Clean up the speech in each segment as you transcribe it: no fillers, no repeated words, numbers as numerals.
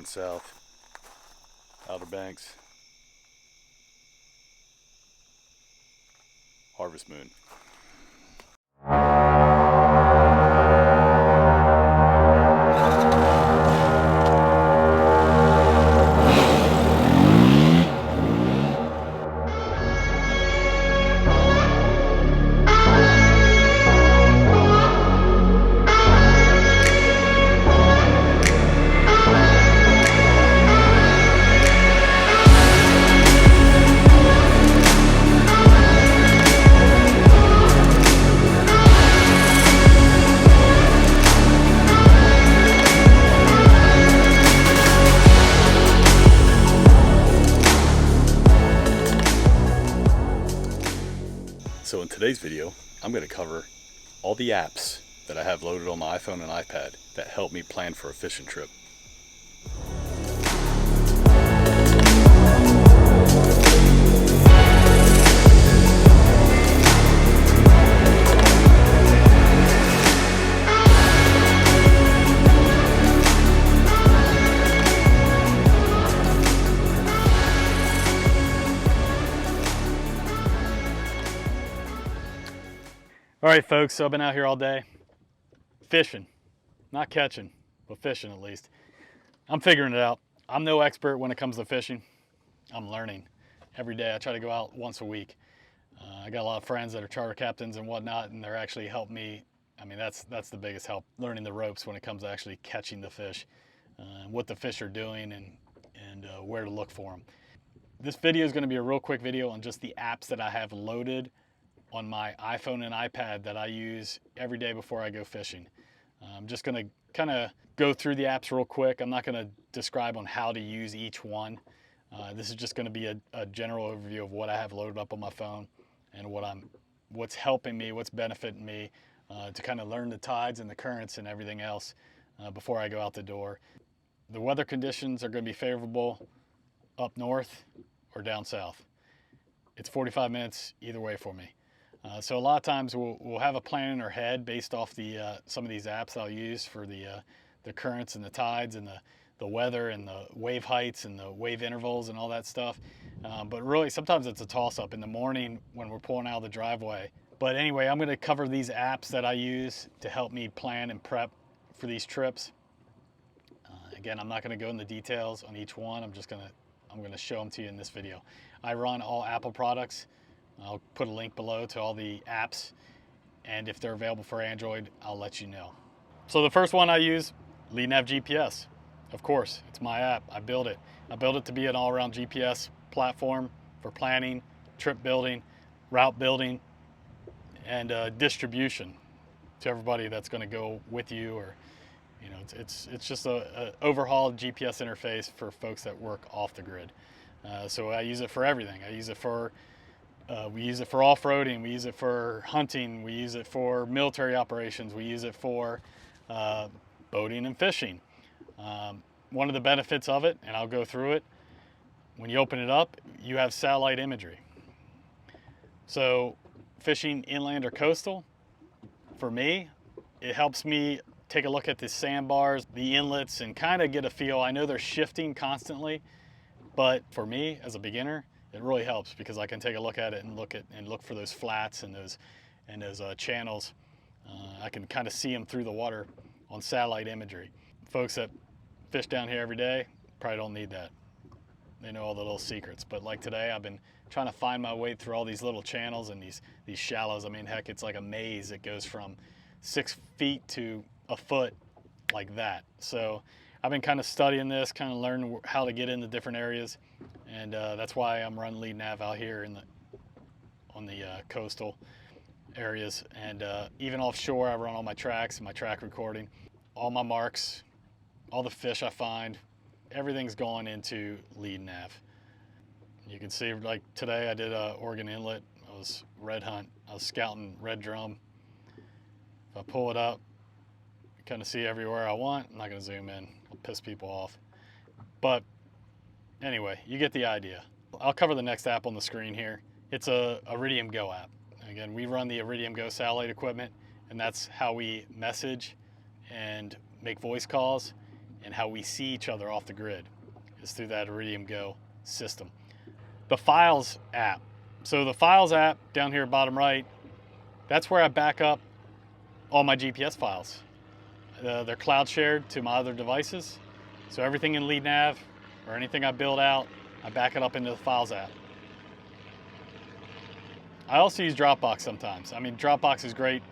going south. Outer Banks. Harvest moon. So in today's video, I'm going to cover all the apps that I have loaded on my iPhone and iPad that help me plan for a fishing trip. All right, folks, so I've been out here all day fishing, not catching, but fishing at least. I'm figuring it out. I'm no expert when it comes to fishing. I'm learning every day. I try to go out once a week. I got a lot of friends that are charter captains and whatnot, and they're actually helped me. I mean, that's the biggest help, learning the ropes when it comes to actually catching the fish, what the fish are doing, and where to look for them. This video is going to be a real quick video on just the apps that I have loaded on my iPhone and iPad that I use every day before I go fishing. I'm just going to kind of go through the apps real quick. I'm not going to describe on how to use each one. This is just going to be a general overview of what I have loaded up on my phone and what's helping me, what's benefiting me to kind of learn the tides and the currents and everything else before I go out the door. The weather conditions are going to be favorable up north or down south. It's 45 minutes either way for me. So a lot of times we'll have a plan in our head based off some of these apps I'll use for the currents and the tides and the weather and the wave heights and the wave intervals and all that stuff. But really sometimes it's a toss-up in the morning when we're pulling out of the driveway. But anyway, I'm going to cover these apps that I use to help me plan and prep for these trips. Again, I'm not going to go into details on each one. I'm going to show them to you in this video. I run all Apple products. I'll put a link below to all the apps, and if they're available for Android, I'll let you know. So the first one I use, LEADNAV GPS. Of course, it's my app. I built it. I built it to be an all-around GPS platform for planning, trip building, route building, and distribution to everybody that's going to go with you, or it's just a overhauled GPS interface for folks that work off the grid. So I use it for everything. I use it for we use it for off-roading, we use it for hunting, we use it for military operations, we use it for boating and fishing. One of the benefits of it, and I'll go through it, when you open it up, you have satellite imagery. So fishing inland or coastal, for me, it helps me take a look at the sandbars, the inlets, and kind of get a feel. I know they're shifting constantly, but for me, as a beginner, it really helps because I can take a look at it and look for those flats and those channels. I can kind of see them through the water on satellite imagery. Folks that fish down here every day probably don't need that. They know all the little secrets. But like today, I've been trying to find my way through all these little channels and these shallows. I mean, heck, it's like a maze. It goes from 6 feet to a foot like that. So I've been kind of studying this, kind of learning how to get into different areas, and that's why I'm running LEADNAV out here on the coastal areas, and even offshore I run all my tracks and my track recording, all my marks, all the fish I find, everything's going into LEADNAV. You can see, like today I did Oregon Inlet. I was red hunt. I was scouting red drum. If I pull it up, you kind of see everywhere I want. I'm not going to zoom in. I'll piss people off. But anyway, you get the idea. I'll cover the next app on the screen here. It's a Iridium Go app. Again, we run the Iridium Go satellite equipment, and that's how we message and make voice calls and how we see each other off the grid is through that Iridium Go system. The Files app. So the Files app down here bottom right, that's where I back up all my GPS files. They're cloud shared to my other devices. So everything in LEADNAV or anything I build out, I back it up into the Files app. I also use Dropbox sometimes. I mean, Dropbox is great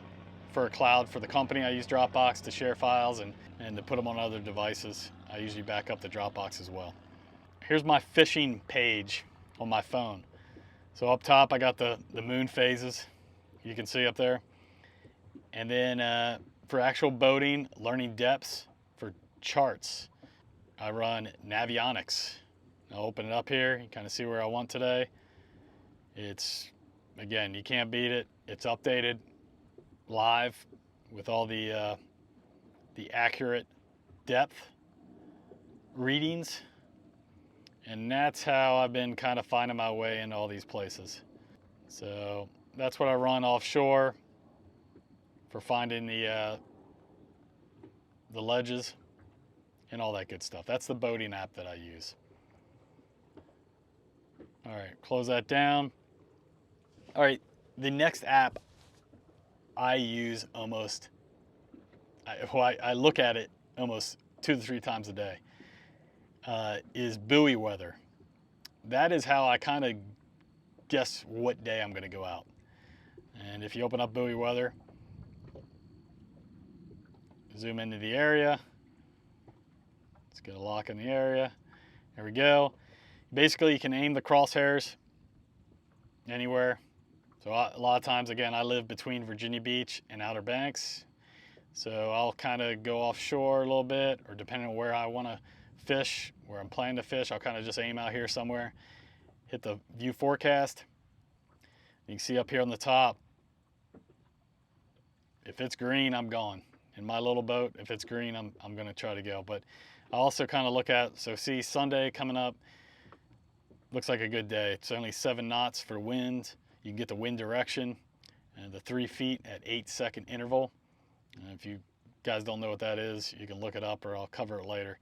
for a cloud for the company. I use Dropbox to share files and to put them on other devices. I usually back up the Dropbox as well. Here's my fishing page on my phone. So up top, I got the moon phases, you can see up there. And then for actual boating, learning depths, for charts, I run Navionics. I'll open it up here, you kind of see where I want today. It's, again, you can't beat it. It's updated live with all the accurate depth readings. And that's how I've been kind of finding my way in all these places. So that's what I run offshore for finding the ledges and all that good stuff. That's the boating app that I use. All right, close that down. All right, the next app I use almost, I look at it almost 2 to 3 times a day, is Buoy Weather. That is how I kind of guess what day I'm going to go out. And if you open up Buoy Weather, zoom into the area. Let's get a lock in the area. There we go. Basically, you can aim the crosshairs anywhere. So a lot of times, again, I live between Virginia Beach and Outer Banks. So I'll kind of go offshore a little bit, or depending on where I want to fish, where I'm planning to fish, I'll kind of just aim out here somewhere, hit the view forecast. You can see up here on the top, if it's green, I'm gone. In my little boat, if it's green, I'm going to try to go. But I also kind of look at, so see Sunday coming up, looks like a good day. It's only 7 knots for wind. You can get the wind direction and the 3 feet at 8-second interval. And if you guys don't know what that is, you can look it up or I'll cover it later.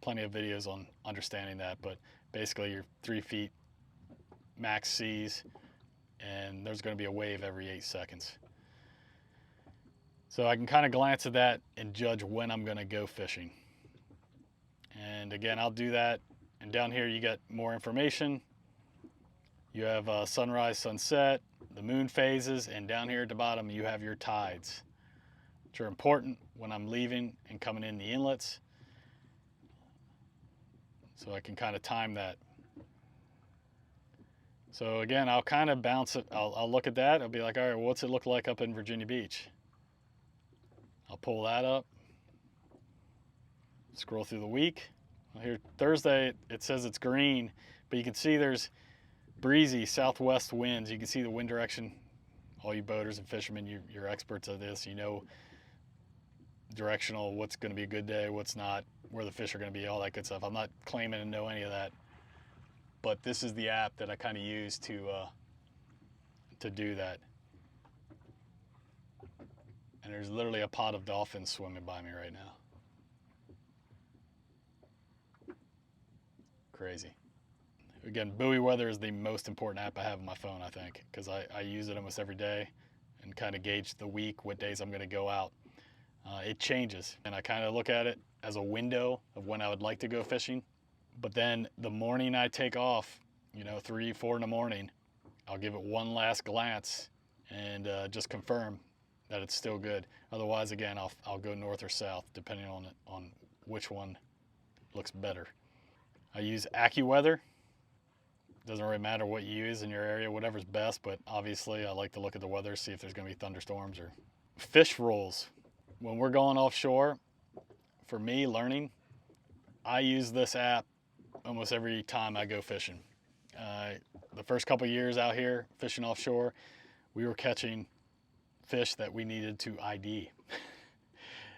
Plenty of videos on understanding that, but basically you're 3 feet max seas and there's going to be a wave every 8 seconds. So I can kind of glance at that and judge when I'm going to go fishing. And again, I'll do that. And down here you get more information. You have sunrise, sunset, the moon phases, and down here at the bottom you have your tides, which are important when I'm leaving and coming in the inlets. So I can kind of time that. So again, I'll kind of bounce it. I'll look at that. I'll be like, all right, well, what's it look like up in Virginia Beach? I'll pull that up. Scroll through the week. Well, here Thursday, it says it's green, but you can see there's breezy southwest winds. You can see the wind direction. All you boaters and fishermen, you're experts at this. You know directional, what's going to be a good day, what's not, where the fish are going to be, all that good stuff. I'm not claiming to know any of that, but this is the app that I kind of use to do that. And there's literally a pod of dolphins swimming by me right now. Crazy. Again, Buoy Weather is the most important app I have on my phone, I think, because I use it almost every day and kind of gauge the week, what days I'm going to go out. It changes, and I kind of look at it as a window of when I would like to go fishing. But then the morning I take off, 3, 4 in the morning, I'll give it one last glance and just confirm that it's still good. Otherwise, again, I'll go north or south, depending on which one looks better. I use Accuweather. Doesn't really matter what you use in your area, whatever's best, but obviously I like to look at the weather, see if there's going to be thunderstorms or fish rolls. When we're going offshore, for me, learning, I use this app almost every time I go fishing. The first couple years out here fishing offshore, we were catching fish that we needed to ID.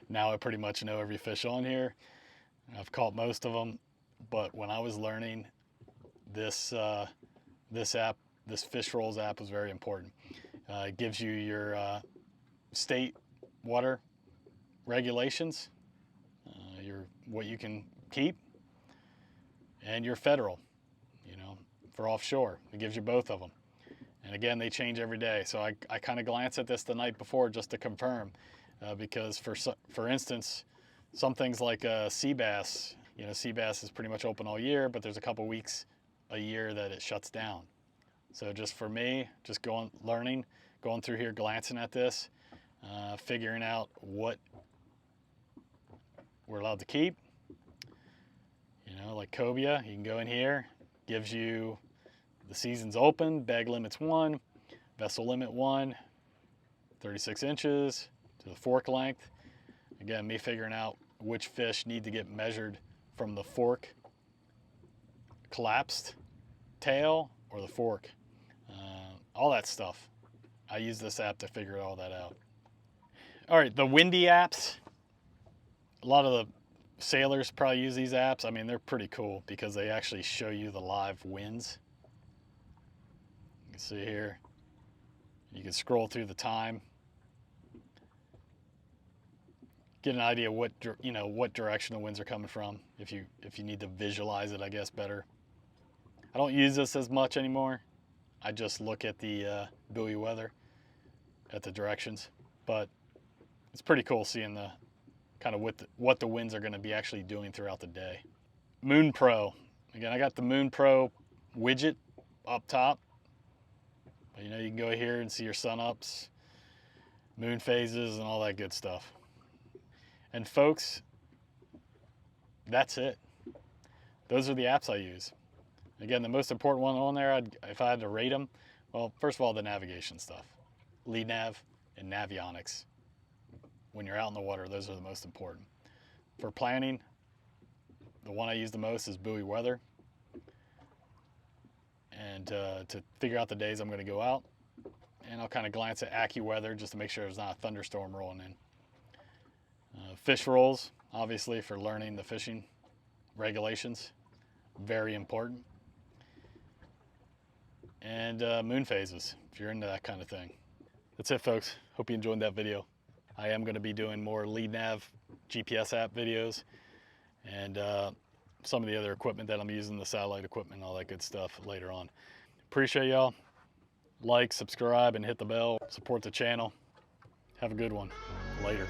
Now I pretty much know every fish on here. I've caught most of them, but when I was learning, this app, this fish rolls app, was very important. It gives you your state water regulations, your what you can keep, and your federal, you know, for offshore. It gives you both of them. And again, they change every day. So I kind of glance at this the night before just to confirm, because for instance, some things like sea bass, you know, sea bass is pretty much open all year, but there's a couple weeks a year that it shuts down. So just for me, just going through here, glancing at this, figuring out what we're allowed to keep. You know, like cobia, you can go in here, gives you the season's open, bag limit's 1, vessel limit 1, 36 inches to the fork length. Again, me figuring out which fish need to get measured from the fork collapsed tail or the fork. All that stuff. I use this app to figure all that out. All right, the windy apps. A lot of the sailors probably use these apps. I mean, they're pretty cool because they actually show you the live winds. You can see here. You can scroll through the time. Get an idea what direction the winds are coming from if you need to visualize it, I guess, better. I don't use this as much anymore. I just look at the Buoy Weather at the directions, but it's pretty cool seeing the kind of what the winds are going to be actually doing throughout the day. Moon Pro. Again, I got the Moon Pro widget up top. But, you know, you can go here and see your sun ups, moon phases, and all that good stuff. And folks, that's it. Those are the apps I use. Again, the most important one on there, if I had to rate them, well, first of all, the navigation stuff. LEADNAV and Navionics. When you're out in the water, those are the most important. For planning, the one I use the most is Buoy Weather. And to figure out the days I'm going to go out. And I'll kind of glance at Accuweather just to make sure there's not a thunderstorm rolling in. Fish rolls, obviously, for learning the fishing regulations. Very important. And moon phases, if you're into that kind of thing. That's it, folks. Hope you enjoyed that video. I am going to be doing more LEADNAV GPS app videos and some of the other equipment that I'm using, the satellite equipment and all that good stuff later on. Appreciate y'all. Like, subscribe, and hit the bell. Support the channel. Have a good one. Later.